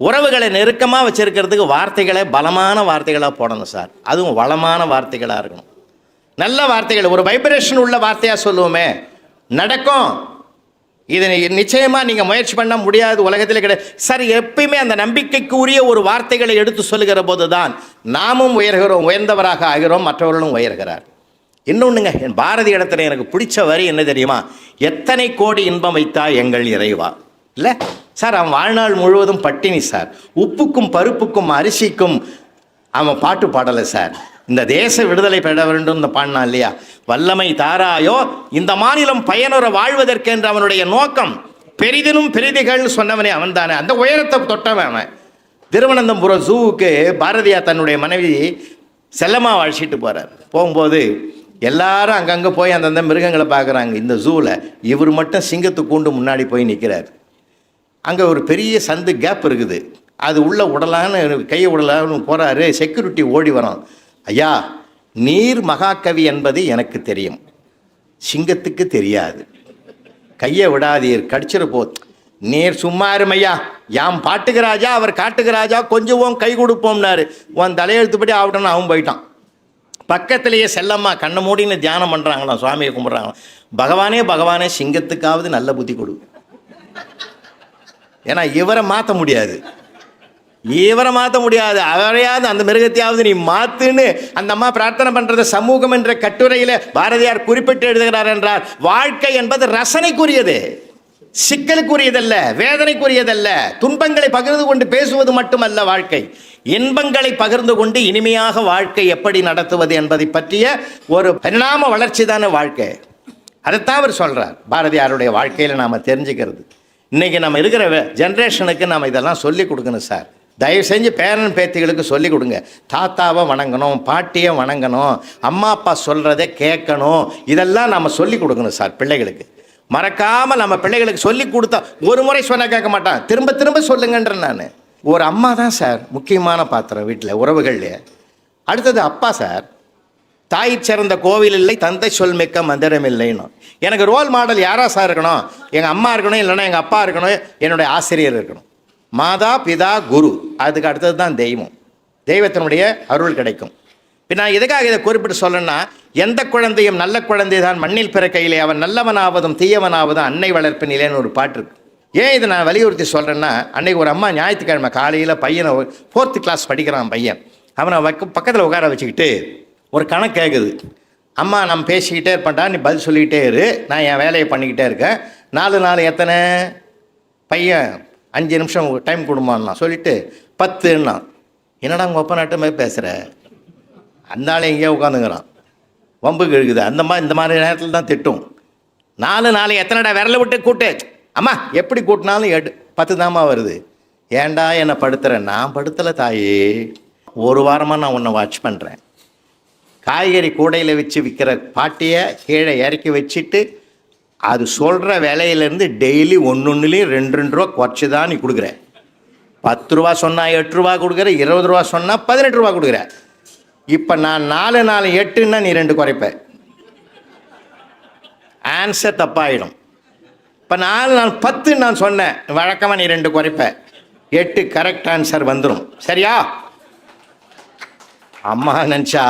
உறவுகளை நெருக்கமாக வச்சுருக்கிறதுக்கு வார்த்தைகளை பலமான வார்த்தைகளாக போடணும் சார். அதுவும் வளமான வார்த்தைகளாக இருக்கணும். நல்ல வார்த்தைகள், ஒரு வைப்ரேஷன் உள்ள வார்த்தையாக சொல்லுவோமே, நடக்கும். இதை நிச்சயமாக நீங்கள் முயற்சி பண்ண முடியாது, உலகத்தில் கிடையாது சார். எப்பயுமே அந்த நம்பிக்கைக்கு உரிய ஒரு வார்த்தைகளை எடுத்து சொல்லுகிற போது தான் நாமும் உயர்கிறோம், உயர்ந்தவராக ஆகிறோம், மற்றவர்களும் உயர்கிறார். இன்னொன்றுங்க, என் பாரதி இடத்துல எனக்கு பிடிச்ச வரி என்ன தெரியுமா? எத்தனை கோடி இன்பம் வைத்தா எங்கள் இறைவா. இல்லை சார், அவன் வாழ்நாள் முழுவதும் பட்டினி சார். உப்புக்கும் பருப்புக்கும் அரிசிக்கும் அவன் பாட்டு பாடலை சார். இந்த தேச விடுதலை பெற வேண்டும் இந்த பாடினா இல்லையா? வல்லமை தாராயோ இந்த மாநிலம் பயனுற வாழ்வதற்கென்று அவனுடைய நோக்கம் பெரிதினும் பெரிதிகள்னு சொன்னவனே அவன் தானே. அந்த உயரத்தை தொட்டவன் அவன். திருவனந்தபுரம் ஜூவுக்கு பாரதியார் தன்னுடைய மனைவி செல்லம்மா அழைச்சிட்டு போகிறார். போகும்போது எல்லாரும் அங்கங்கே போய் அந்தந்த மிருகங்களை பார்க்குறாங்க. இந்த ஜூவில் இவர் மட்டும் சிங்கத்து கூண்டு முன்னாடி போய் நிற்கிறார். அங்கே ஒரு பெரிய சந்து கேப் இருக்குது, அது உள்ளே உடலான்னு கையை உடலான்னு போகிறாரு. செக்யூரிட்டி ஓடி வரோம். ஐயா, நீர் மகாகவி என்பது எனக்கு தெரியும், சிங்கத்துக்கு தெரியாது, கையை விடாதீர், கடிச்சிட போத். நீர் சும்மா இருமையா, யாம் பாட்டுக்கு ராஜா அவர் காட்டுக்கு ராஜா, கொஞ்சம் கை கொடுப்போம்னாரு. உன் தலையெழுத்துப்படி ஆகட்டும்னு அவன் போயிட்டான். பக்கத்திலேயே செல்லம்மா கண்ணை மூடின்னு தியானம் பண்ணுறாங்களாம், சுவாமியை கும்பிட்றாங்களாம். பகவானே பகவானே, சிங்கத்துக்காவது நல்ல புத்தி கொடு. ஏன்னா இவரை மாற்ற முடியாது, அவரையாவது அந்த மிருகத்தையாவது நீ மாத்துன்னு அந்த அம்மா பிரார்த்தனை பண்றது. சமூகம் என்ற கட்டுரையில் பாரதியார் குறிப்பிட்டு எழுதுகிறார் என்றார், வாழ்க்கை என்பது ரசனைக்குரியது, சிக்கலுக்குரியதல்ல, வேதனைக்குரியதல்ல. துன்பங்களை பகிர்ந்து கொண்டு பேசுவது மட்டுமல்ல வாழ்க்கை, இன்பங்களை பகிர்ந்து கொண்டு இனிமையாக வாழ்க்கை எப்படி நடத்துவது என்பதை பற்றிய ஒரு பரிணாம வளர்ச்சி தானே வாழ்க்கை. அதைத்தான் அவர் சொல்றார். பாரதியாருடைய வாழ்க்கையில் நாம் தெரிஞ்சுக்கிறது. இன்னைக்கு நம்ம இருக்கிற ஜென்ரேஷனுக்கு நாம் இதெல்லாம் சொல்லி கொடுக்கணும் சார். தயவு செஞ்சு பேரன் பேத்திகளுக்கு சொல்லிக் கொடுங்க. தாத்தாவை வணங்கணும், பாட்டியை வணங்கணும், அம்மா அப்பா சொல்கிறத கேட்கணும். இதெல்லாம் நம்ம சொல்லிக் கொடுக்கணும் சார் பிள்ளைகளுக்கு. மறக்காமல் நம்ம பிள்ளைகளுக்கு சொல்லி கொடுத்தா ஒரு முறை சொன்ன கேட்க மாட்டான், திரும்ப திரும்ப சொல்லுங்கன்ற. நான் ஒரு அம்மா தான் சார் முக்கியமான பாத்திரம் வீட்டில், உறவுகள்லையே. அடுத்தது அப்பா சார். தாய் சிறந்த கோவில் இல்லை, தந்தை சொல் மிக்க மந்திரம் இல்லைன்னு. எனக்கு ரோல் மாடல் யாரா சார் இருக்கணும்? எங்கள் அம்மா இருக்கணும், இல்லைன்னா எங்கள் அப்பா இருக்கணும், என்னுடைய ஆசிரியர் இருக்கணும். மாதா பிதா குரு, அதுக்கு அடுத்தது தான் தெய்வம். தெய்வத்தினுடைய அருள் கிடைக்கும். இப்போ நான் எதுக்காக இதை குறிப்பிட்டு சொல்லணும்னா, எந்த குழந்தையும் நல்ல குழந்தை தான் மண்ணில் பிறக்கையிலே அவன் நல்லவனாவதும் தீயவனாவதும் அன்னை வளர்ப்பினிலேன்னு ஒரு பாட்டு இருக்கு. ஏன் இதை நான் வலியுறுத்தி சொல்கிறேன்னா, அன்னைக்கு ஒரு அம்மா ஞாயிற்றுக்கிழமை காலையில் பையனை 4th கிளாஸ் படிக்கிறான் பையன். அவனை பக்கத்தில் உட்கார வச்சுக்கிட்டு ஒரு கணக்கு கேட்குது. அம்மா நம்ம பேசிக்கிட்டே இருப்பேன்டா, நீ பதில் சொல்லிக்கிட்டே இரு, நான் என் வேலையை பண்ணிக்கிட்டே இருக்கேன். 4 எத்தனை பையன் 5 நிமிஷம் டைம் கொடுமான்னா சொல்லிவிட்டு 10ன்னா. என்னடா உங்கள் ஒப்ப நாட்டு மாதிரி பேசுகிற, அந்த ஆள் எங்கேயோ உட்காந்துங்கிறான், வம்புக்கு இருக்குது. இந்த மாதிரி நேரத்தில் தான் திட்டும். 4 எத்தனைடா விரலை விட்டு கூட்டு. அம்மா எப்படி கூட்டினாலும் 10 தாம்மா வருது. ஏன்டா என்னை படுத்துகிறேன்? நான் படுத்தலை தாயே, ஒரு வாரமாக நான் உன்னை வாட்ச் பண்ணுறேன். காய்கறி கூடையில் வச்சு விற்கிற பாட்டியை கீழே இறக்கி வச்சுட்டு அது சொல்கிற விலையிலேருந்து டெய்லி ஒன்றுலேயும் 2 ரூபா குறைச்சி தான் நீ கொடுக்குற. 10 ரூபா சொன்னால் 8 ரூபா கொடுக்குற, 20 ரூபா சொன்னால் 18 ரூபா கொடுக்குற. இப்போ நான் 4 8ன்னா நீ 2 குறைப்ப. ஆன்சர் தப்பாயிடும். இப்போ 4 10 நான் சொன்னேன், வழக்கமாக நீ 2 குறைப்ப. 8 கரெக்ட் ஆன்சர் வந்துடும். சரியா? அம்மா நினச்சா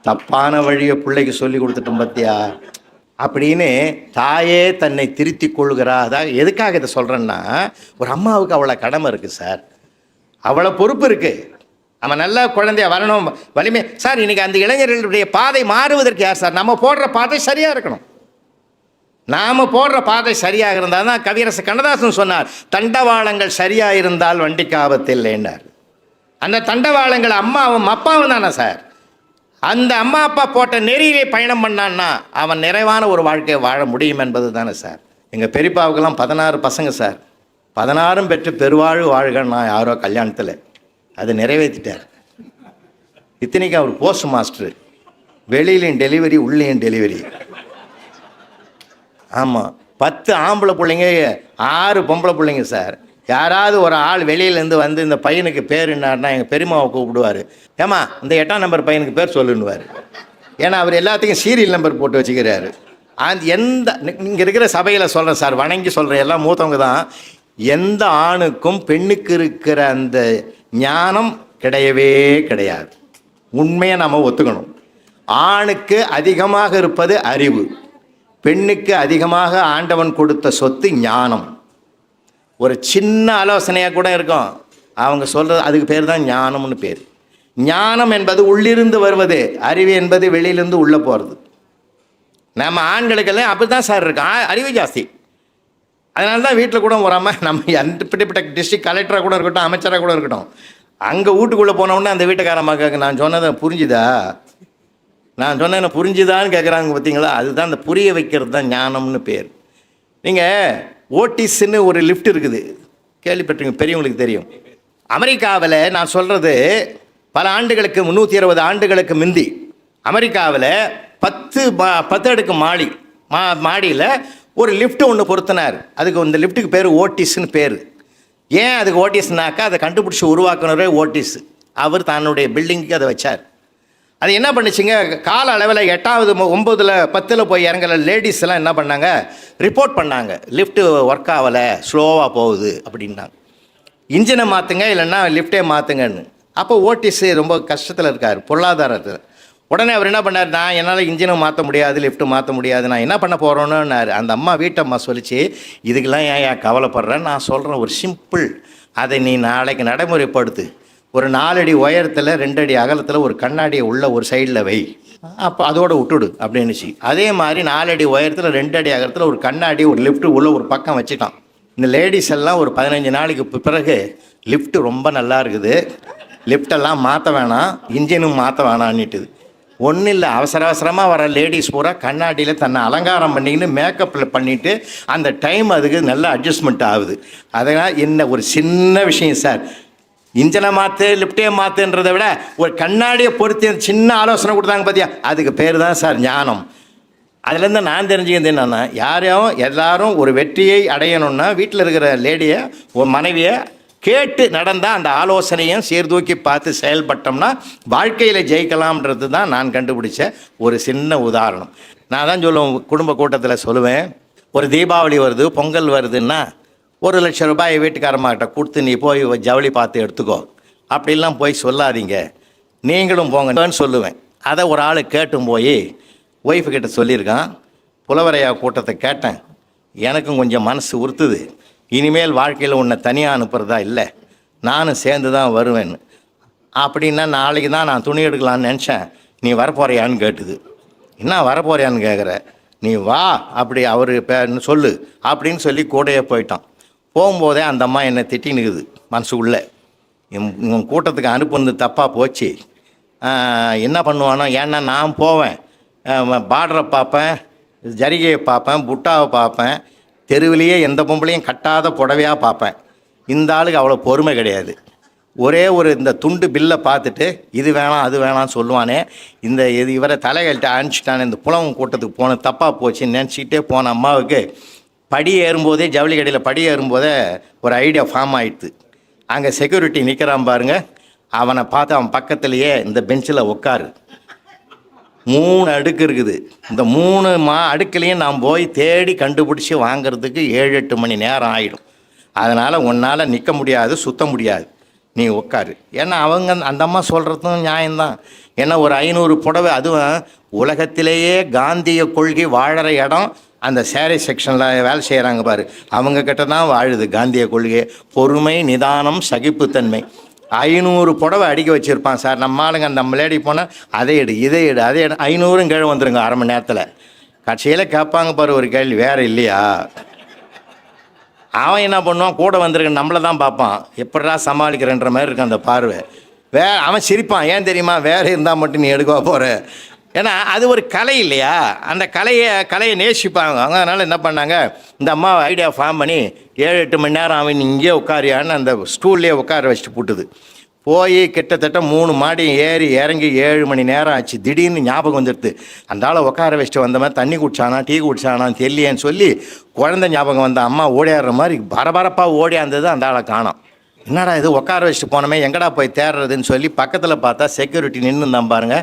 தப்பான வழியை பிள்ளைக்கு சொல்லி கொடுத்துட்டோம் பத்தியா அப்படின்னு தாயே தன்னை திருத்தி கொள்கிறா. அதான் எதுக்காக இதை சொல்கிறேன்னா, ஒரு அம்மாவுக்கு அவ்வளோ கடமை இருக்குது சார், அவ்வளோ பொறுப்பு இருக்குது. நம்ம நல்ல குழந்தைய வரணும், வலிமை சார். இன்றைக்கி அந்த இளைஞர்களுடைய பாதை மாறுவதற்கு யார் சார்? நம்ம போடுற பாதை சரியாக இருக்கணும். நாம் போடுற பாதை சரியாக இருந்தால் தான். கவியரசு கண்ணதாசன் சொன்னார், தண்டவாளங்கள் சரியாக இருந்தால் வண்டிக்கு ஆபத்தில்லைன்னார். அந்த தண்டவாளங்கள் அம்மாவும் அப்பாவும் தானே சார். அந்த அம்மா அப்பா போட்ட நெறியிலே பயணம் பண்ணான்னா அவன் நிறைவான ஒரு வாழ்க்கையை வாழ முடியும் என்பது தானே சார். எங்கள் பெரியப்பாவுக்கெல்லாம் 16 பசங்க சார். 16 பெற்று பெருவாழ்வு வாழ்கன்னா யாரோ கல்யாணத்தில் அது நிறைவேற்றிட்டார். இத்தனைக்கு அவர் போஸ்ட் மாஸ்டர், வெளியிலையும் டெலிவரி உள்ளேயும் டெலிவரி. ஆமாம், 10 ஆம்பளை பிள்ளைங்க 6 பொம்பளை பிள்ளைங்க சார். யாராவது ஒரு ஆள் வெளியிலேருந்து வந்து இந்த பையனுக்கு பேர் என்னார்னா எங்கள் பெரியம்மாவை கூப்பிடுவார். ஏம்மா இந்த 8ஆம் நம்பர் பையனுக்கு பேர் சொல்லுன்னுவார். ஏன்னா அவர் எல்லாத்துக்கும் சீரியல் நம்பர் போட்டு வச்சுக்கிறாரு. அந்த இங்கே இருக்கிற சபையில் சொல்கிறேன் சார், வணங்கி சொல்கிறேன், எல்லாம் மூத்தவங்க தான். எந்த ஆணுக்கும் பெண்ணுக்கு இருக்கிற அந்த ஞானம் கிடையவே கிடையாது. உண்மையை நாம் ஒத்துக்கணும். ஆணுக்கு அதிகமாக இருப்பது அறிவு, பெண்ணுக்கு அதிகமாக ஆண்டவன் கொடுத்த சொத்து ஞானம். ஒரு சின்ன ஆலோசனையாக கூட இருக்கும், அவங்க சொல்கிறது அதுக்கு பேர் தான் ஞானம்னு பேர். ஞானம் என்பது உள்ளிருந்து வருவது, அறிவு என்பது வெளியிலிருந்து உள்ளே போகிறது. நம்ம ஆண்களுக்கெல்லாம் அப்படி தான் சார் இருக்கும், அறிவு ஜாஸ்தி. அதனால தான் வீட்டில் கூட வராமல் நம்ம எப்படிப்பட்ட டிஸ்ட்ரிக்ட் கலெக்டராக கூட இருக்கட்டும், அமைச்சராக கூட இருக்கட்டும், அங்கே வீட்டுக்குள்ளே போனவுடனே அந்த வீட்டுக்காரமாக நான் சொன்னதை புரிஞ்சுதா, நான் சொன்னேன் புரிஞ்சுதான்னு கேட்குறாங்க பார்த்தீங்களா. அதுதான் அந்த புரிய வைக்கிறது தான் ஞானம்னு பேர். நீங்கள் ஓட்டிஸ்ன்னு ஒரு லிஃப்ட் இருக்குது, கேள்விப்பட்டிருங்க, பெரியவங்களுக்கு தெரியும். அமெரிக்காவில் நான் சொல்கிறது பல ஆண்டுகளுக்கு 320 ஆண்டுகளுக்கு முந்தி அமெரிக்காவில் 10 அடுக்கு மாடியில் ஒரு லிஃப்ட் ஒன்று பொருத்தினார். அதுக்கு இந்த லிஃப்ட்டுக்கு பேர் ஓட்டிஸ்ன்னு பேர். ஏன் அதுக்கு ஓட்டிஸ்னாக்கா அதை கண்டுபிடிச்சி உருவாக்குனரே ஓட்டிஸ். அவர் தன்னுடைய பில்டிங்க்கு அதை வச்சார். அது என்ன பண்ணுச்சுங்க, கால அளவில் 8வது 9ல் 10ல் போய் இறங்கல லேடிஸ் எல்லாம் என்ன பண்ணாங்க, ரிப்போர்ட் பண்ணாங்க, லிஃப்ட்டு ஒர்க் ஆகலை, ஸ்லோவாக போகுது அப்படின்னாங்க. இன்ஜினை மாற்றுங்க இல்லைன்னா லிஃப்டே மாற்றுங்கன்னு. அப்போ ஓட்டிஸு ரொம்ப கஷ்டத்தில் இருக்கார் பொருளாதாரத்தில். உடனே அவர் என்ன பண்ணார், நான் என்னால் இன்ஜினை மாற்ற முடியாது, லிஃப்ட்டு மாற்ற முடியாது, நான் என்ன பண்ண போகிறோன்னுனார். அந்த அம்மா வீட்டம்மா சொல்லிச்சு, இதுக்கெல்லாம் ஏன் கவலைப்படுறேன், நான் சொல்கிறேன் ஒரு சிம்பிள், அதை நீ நாளைக்கு நடைமுறைப்படுத்து. ஒரு 4 அடி உயரத்தில் 2 அடி அகலத்தில் ஒரு கண்ணாடியை உள்ள ஒரு சைடில் வை, அப்போ அதோடு விட்டுடு அப்படின்னுச்சு. அதே மாதிரி 4 அடி உயரத்தில் 2 அடி அகலத்தில் ஒரு கண்ணாடி ஒரு லிஃப்ட்டு உள்ள ஒரு பக்கம் வச்சுட்டான். இந்த லேடிஸ் எல்லாம் ஒரு 15 நாளைக்கு பிறகு லிஃப்ட்டு ரொம்ப நல்லா இருக்குது, லிஃப்டெல்லாம் மாற்ற வேணாம், இன்ஜினும் மாற்ற வேணான்னுட்டுது. ஒன்றும் இல்லை, அவசரமாக வர லேடிஸ் பூரா கண்ணாடியில் தன்னை அலங்காரம் பண்ணிக்கின்னு மேக்கப்பில் பண்ணிவிட்டு அந்த டைம் அதுக்கு நல்ல அட்ஜஸ்ட்மெண்ட் ஆகுது. அதனால் என்ன ஒரு சின்ன விஷயம் சார், இன்ஜினை மாற்று லிஃப்டே மாற்றுன்றதை விட ஒரு கண்ணாடியை பொறுத்து சின்ன ஆலோசனை கொடுத்தாங்க பார்த்தியா, அதுக்கு பேர் தான் சார் ஞானம். அதுலேருந்து நான் தெரிஞ்சுக்கிறது என்னென்னா, எல்லாரும் ஒரு வெற்றியை அடையணும்னா வீட்டில் இருக்கிற லேடியை ஒரு மனைவியை கேட்டு நடந்தால் அந்த ஆலோசனையும் சீர்தூக்கி பார்த்து செயல்பட்டோம்னா வாழ்க்கையில் ஜெயிக்கலாம்ன்றது தான் நான் கண்டுபிடிச்ச ஒரு சின்ன உதாரணம். நான் தான் சொல்லுவேன், குடும்ப கூட்டத்தில் சொல்லுவேன், ஒரு தீபாவளி வருது, பொங்கல் வருதுன்னா 1,00,000 ரூபாய் வீட்டுக்காரமாகிட்ட கொடுத்து நீ போய் ஜவுளி பார்த்து எடுத்துக்கோ அப்படிலாம் போய் சொல்லாதீங்க, நீங்களும் போங்கன்னு சொல்லுவேன். அதை ஒரு ஆள் கேட்டும் போய் ஒய்ஃபுக்கிட்ட சொல்லியிருக்கான். புலவரையா கூட்டத்தை கேட்டேன், எனக்கும் கொஞ்சம் மனசு உறுத்துது, இனிமேல் வாழ்க்கையில் உன்னை தனியாக அனுப்புகிறதா இல்லை, நானும் சேர்ந்து தான் வருவேன்னு. அப்படின்னா நாளைக்கு தான் நான் துணி எடுக்கலான்னு நினச்சேன், நீ வரப்போறியான்னு கேட்டுது. என்ன வரப்போறியான்னு கேட்குற, நீ வா அப்படி அவர் சொல்லு அப்படின்னு சொல்லி கூடையே போயிட்டான். போகும்போதே அந்த அம்மா என்னை திட்டினுக்குது மனசுக்குள்ளே, இவன் கூட்டத்துக்கு அனுப்புனது தப்பாக போச்சு, என்ன பண்ணுவானோ. ஏன்னா நான் போவேன், பார்டரை பார்ப்பேன், ஜரிகையை பார்ப்பேன், புட்டாவை பார்ப்பேன், தெருவிலேயே எந்த பொம்பளையும் கட்டாத புடவையாக பார்ப்பேன். இந்த ஆளுக்கு அவ்வளோ பொறுமை கிடையாது. ஒரே ஒரு இந்த துண்டு பில்லை பார்த்துட்டு இது வேணாம் அது வேணாம்னு சொல்லுவானே, இவரை தலைகள்கிட்ட அனுப்பிச்சிட்டானே, இந்த புலவன் கூட்டத்துக்கு போன தப்பாக போச்சுன்னு நினச்சிக்கிட்டே போன அம்மாவுக்கு படி ஏறும்போதே, ஜவுளி கடையில் படி ஏறும்போதே ஒரு ஐடியா ஃபார்ம் ஆகிடுது. அங்கே செக்யூரிட்டி நிற்கிறான் பாருங்க, அவனை பார்த்து அவன் பக்கத்துலேயே இந்த பெஞ்சில் உட்காரு, 3 அடுக்கு இருக்குது, இந்த 3 அடுக்குலையும் நான் போய் தேடி கண்டுபிடிச்சி வாங்கிறதுக்கு 7-8 மணி நேரம் ஆகிடும். அதனால் உன்னால் நிற்க முடியாது, சுத்த முடியாது, நீ உட்காரு. ஏன்னா அவங்க அந்த அம்மா சொல்கிறதும் நியாயம்தான். ஏன்னா ஒரு 500 புடவை, அதுவும் உலகத்திலேயே காந்திய கொள்கை வாழற இடம் அந்த சேரை செக்ஷனில் வேலை செய்கிறாங்க பாரு, அவங்கக்கிட்ட தான் வாழுது காந்திய கொள்கை. பொறுமை, நிதானம், சகிப்புத்தன்மை. 500 புடவை அடிக்க வச்சுருப்பான் சார். நம்ம ஆளுங்க அந்த லேடி போனால் அதை எடு இதை எடு அதை எடு, 500 கீழே வந்துருங்க அரை மணி நேரத்தில். கட்சியில் கேட்பாங்க பாரு ஒரு கேள்வி, வேறு இல்லையா? அவன் என்ன பண்ணுவான், கூட வந்திருக்க நம்மளை தான் பார்ப்பான், எப்படா சமாளிக்கிறன்ற மாதிரி இருக்கும் அந்த பார்வை. அவன் சிரிப்பான், ஏன் தெரியுமா, வேறு இருந்தால் மட்டும் நீ எடுக்க போகிற. ஏன்னா அது ஒரு கலை இல்லையா, அந்த கலையை நேசிப்பாங்க. அதனால் என்ன பண்ணாங்க, இந்த அம்மா ஐடியா ஃபார்ம் பண்ணி 7-8 மணி நேரம் அவன் இங்கேயே உட்காரியான்னு அந்த ஸ்டூல்லேயே உட்கார வச்சுட்டு போட்டுது. போய் கிட்டத்தட்ட 3 மாடி ஏறி இறங்கி 7 மணி நேரம் ஆச்சு. திடீர்னு ஞாபகம் வந்துடுது, அந்த ஆளை உட்கார வச்சுட்டு வந்த மாதிரி தண்ணி குடிச்சானா டீ குடிச்சானான்னு தெரியலேன்னு சொல்லி குழந்தை ஞாபகம் வந்த அம்மா ஓடியாடுற மாதிரி பரபரப்பாக ஓடியாந்தது. அந்த ஆளை காணோம். என்னடா இது உட்கார வச்சுட்டு போனோமே, எங்கடா போய் தேடுறதுன்னு சொல்லி பக்கத்தில் பார்த்தா செக்யூரிட்டி நின்று தான் பாருங்க.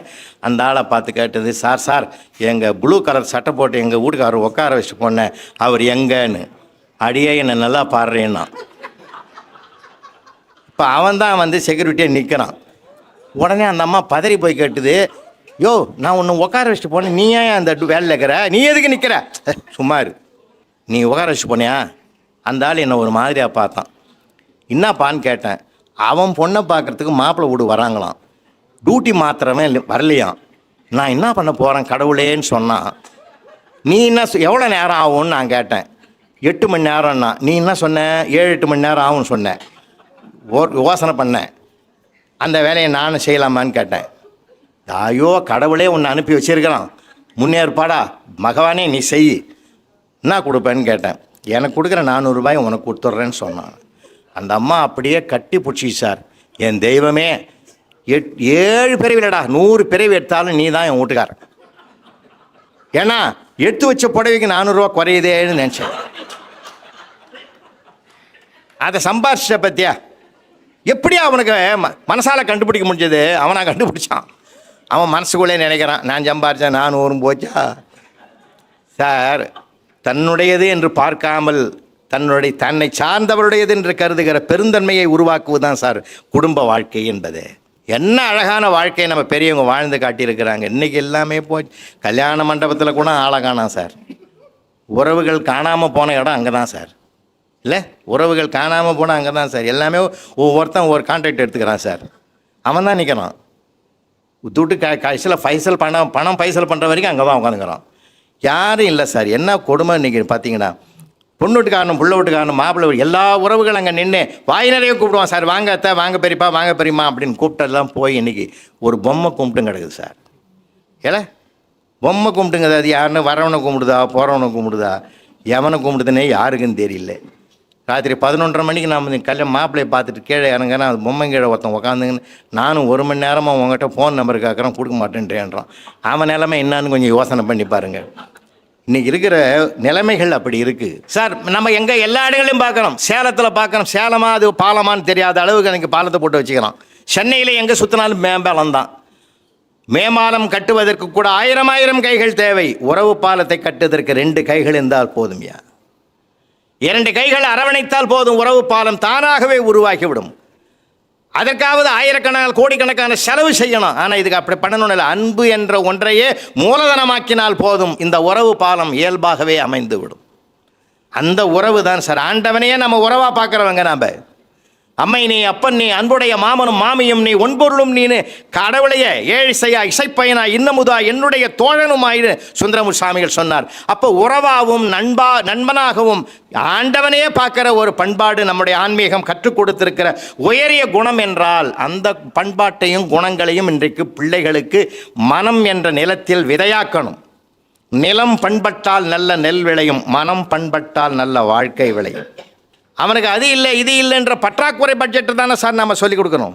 அந்த ஆளை பார்த்து கேட்டது, சார் எங்கள் ப்ளூ கலர் சட்டை போட்டு எங்கள் வீட்டுக்காரர் உட்கார வச்சுட்டு போனேன், அவர் எங்கன்னு. அடியே என்னை நல்லா பாடுறேன்னா. இப்போ அவன் தான் வந்து செக்யூரிட்டியாக நிற்கிறான். உடனே அந்த அம்மா பதறி போய் கேட்டுது, யோ நான் ஒன்று உட்கார வச்சுட்டு போனேன், நீ ஏன் அந்த வேலையில் இருக்கிற, நீ எதுக்கு நிற்கிற, சும்மா இரு, நீ உட்கார வச்சுட்டு போனியா. அந்த ஆள் என்னை ஒரு மாதிரியாக பார்த்தான். என்னப்பான்னு கேட்டேன். அவன் பொண்ணை பார்க்குறதுக்கு மாப்பிள்ளை வீடு வராங்களாம், டியூட்டி மாத்திரமே வரலையாம். நான் என்ன பண்ண போகிறேன் கடவுளேன்னு சொன்னான். நீ என்ன எவ்வளோ நேரம் ஆகும்னு நான் கேட்டேன். 8 மணி நேரம்னா. நீ என்ன சொன்ன, 7-8 மணி நேரம் ஆகும்னு சொன்னேன். யோசனை பண்ணேன், அந்த வேலையை நானும் செய்யலாமான்னு கேட்டேன். ஐயோ கடவுளே உன்னை அனுப்பி வச்சிருக்கிறான், முன்னேற்பாடா பகவானே நீ செய், என்ன கொடுப்பேன்னு கேட்டேன். எனக்கு கொடுக்குற 400 ரூபாய் உனக்கு கொடுத்துட்றேன்னு சொன்னான். அந்த அம்மா அப்படியே கட்டி பிடிச்சி, சார் என் தெய்வமே, 7 பிறவிலடா 100 பிறவி எடுத்தாலும் நீ தான் என் வீட்டுக்காரன். ஏன்னா எடுத்து வச்ச புடவைக்கு 400 ரூபா குறையுதேன்னு நினச்சேன். அதை சம்பாரிச்ச பத்தியா எப்படியா அவனுக்கு மனசால கண்டுபிடிக்க முடிஞ்சது. அவனா கண்டுபிடிச்சான். அவன் மனசுக்குள்ளே நினைக்கிறான், நான் சம்பாரித்தேன் 400 போச்சா. சார் தன்னுடையது என்று பார்க்காமல் தன்னை சார்ந்தவருடையது என்று கருதுகிற பெருந்தன்மையை உருவாக்குவதுதான் சார் குடும்ப வாழ்க்கை என்பது. என்ன அழகான வாழ்க்கையை நம்ம பெரியவங்க வாழ்ந்து காட்டியிருக்கிறாங்க. இன்றைக்கி எல்லாமே போச்சு. கல்யாண மண்டபத்தில் கூட ஆளை காணாம் சார். உறவுகள் காணாமல் போன இடம் அங்கே தான் சார். இல்லை, உறவுகள் காணாமல் போனால் அங்கே தான் சார். எல்லாமே ஒவ்வொருத்தன் ஒவ்வொரு கான்ட்ராக்ட் எடுத்துக்கிறான் சார். அவன் தான் நிற்கிறான். துட்டு கடைசியில் பணம் பைசல் பண்ணுற வரைக்கும் அங்கே தான் உட்காந்துக்கிறான். யாரும் இல்லை சார். என்ன கொடுமை இன்றைக்கி பார்த்தீங்கன்னா, பொண்ணு வீட்டுக்காரனும் புள்ள வீட்டுக்காரனும் மாப்பிள்ளை எல்லா உறவுகள் அங்கே நின்று வாய் நிறைய கூப்பிடுவான் சார். வாங்க அத்தை, வாங்க பெரியப்பா, வாங்க பெரியம்மா அப்படின்னு கூப்பிட்டெல்லாம் போய் இன்றைக்கி ஒரு பொம்மை கும்பிட்டும் கிடக்குது சார். ஏல பொம்மை கும்பிட்டுங்க. அது யாருன்னு வரவனை கும்பிடுதா, போகிறவனை கும்பிடுதா, எவனை கும்பிடுதுன்னே யாருக்குன்னு தெரியல. ராத்திரி 11:30 மணிக்கு நான் கல்யாணம் மாப்பிள்ளையை பார்த்துட்டு கீழே இறங்குறேன். அது பொம்மை கீழே ஒருத்தன் உட்காந்துங்கன்னு நானும் 1 மணி நேரமாக உங்கள்கிட்ட ஃபோன் நம்பர் கேட்குறேன், கொடுக்க மாட்டேன்றேன்றான். அவன் நிலைமை என்னான்னு கொஞ்சம் யோசனை பண்ணி பாருங்கள். இன்றைக்கி இருக்கிற நிலைமைகள் அப்படி இருக்குது சார். நம்ம எங்கே எல்லா இடங்களையும் பார்க்குறோம். சேலத்தில் பார்க்குறோம். சேலமா அது பாலமான்னு தெரியாத அளவுக்கு எனக்கு பாலத்தை போட்டு வச்சுக்கிறோம். சென்னையில் எங்கே சுற்றினாலும் மேம்பாலம் தான். மேம்பாலம் கட்டுவதற்கு கூட 1000 கைகள் தேவை. உறவு பாலத்தை கட்டுவதற்கு 2 கைகள் இருந்தால் போதும்யா. 2 கைகள் அரவணைத்தால் போதும், உறவு பாலம் தானாகவே உருவாக்கிவிடும். அதற்காவது ஆயிரக்கணக்கான கோடிக்கணக்கான செலவு செய்யணும். ஆனால் இதுக்கு அப்படி பண்ணணும் இல்லை. அன்பு என்ற ஒன்றையே மூலதனமாக்கினால் போதும், இந்த உறவு பாலம் இயல்பாகவே அமைந்து விடும். அந்த உறவு தான் சார். ஆண்டவனையே நம்ம உறவாக பார்க்குறவங்க. நாம் அம்மை நீ, அப்பன் நீ, அன்புடைய மாமனும் மாமியும் நீ, ஒன்பொருளும் நீனு, கடவுளைய ஏழிசையா இசைப்பயனா இன்னமுதா என்னுடைய தோழனுமாயிரு சுந்தரமூர்த்தி சுவாமிகள் சொன்னார். அப்போ உறவாகவும் நண்பனாகவும் ஆண்டவனையே பார்க்குற ஒரு பண்பாடு நம்முடைய ஆன்மீகம் கற்றுக் கொடுத்திருக்கிற உயரிய குணம் என்றால், அந்த பண்பாட்டையும் குணங்களையும் இன்றைக்கு பிள்ளைகளுக்கு மனம் என்ற நிலத்தில் விதையாக்கணும். நிலம் பண்பட்டால் நல்ல நெல் விளையும், மனம் பண்பட்டால் நல்ல வாழ்க்கை விளையும். அவனுக்கு அது இல்லை இது இல்லைன்ற பற்றாக்குறை பட்ஜெட்டு தானே சார் நம்ம சொல்லிக் கொடுக்கணும்.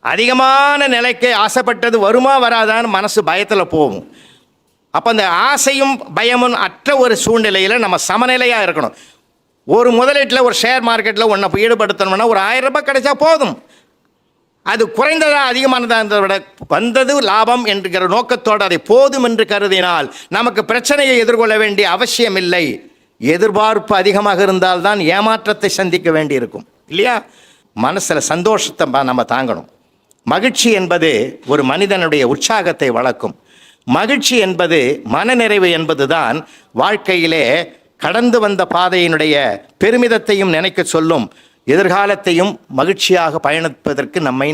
அதிகமான நிலைக்கு ஆசைப்பட்டது வருமா வராதான்னு மனசு பயத்தில் போகும். அப்போ அந்த ஆசையும் பயமும் அற்ற ஒரு சூழ்நிலையில் நம்ம சமநிலையாக இருக்கணும். ஒரு முதலீட்டில் ஒரு ஷேர் மார்க்கெட்டில் ஒன்றை ஈடுபடுத்தணும்னா ஒரு 1000 ரூபாய் கிடைச்சா போதும். அது குறைந்ததா அதிகமானதா இருந்ததை விட வந்தது லாபம் என்கிற நோக்கத்தோடு அதை போதும் என்று கருதினால் நமக்கு பிரச்சனையை எதிர்கொள்ள வேண்டிய அவசியம் இல்லை. எதிர்பார்ப்பு அதிகமாக இருந்தால்தான் ஏமாற்றத்தை சந்திக்க வேண்டியிருக்கும் இல்லையா. மனசில் சந்தோஷத்தை நம்ம தாங்கணும். மகிழ்ச்சி என்பது ஒரு மனிதனுடைய உற்சாகத்தை வளர்க்கும். மகிழ்ச்சி என்பது மனநிறைவு என்பது தான் வாழ்க்கையிலே கடந்து வந்த பாதையினுடைய பெருமிதத்தையும் நினைக்க சொல்லும். எதிர்காலத்தையும் மகிழ்ச்சியாக பயணிப்பதற்கு நம்மை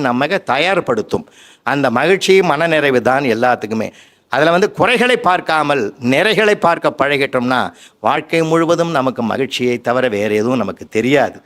தயார்படுத்தும். அந்த மகிழ்ச்சி மனநிறைவு தான் எல்லாத்துக்குமே. அதில் குறைகளை பார்க்காமல் நிறைகளை பார்க்க பழகிட்டோம்னா வாழ்க்கை முழுவதும் நமக்கு மகிழ்ச்சியை தவிர வேறு எதுவும் நமக்கு தெரியாது.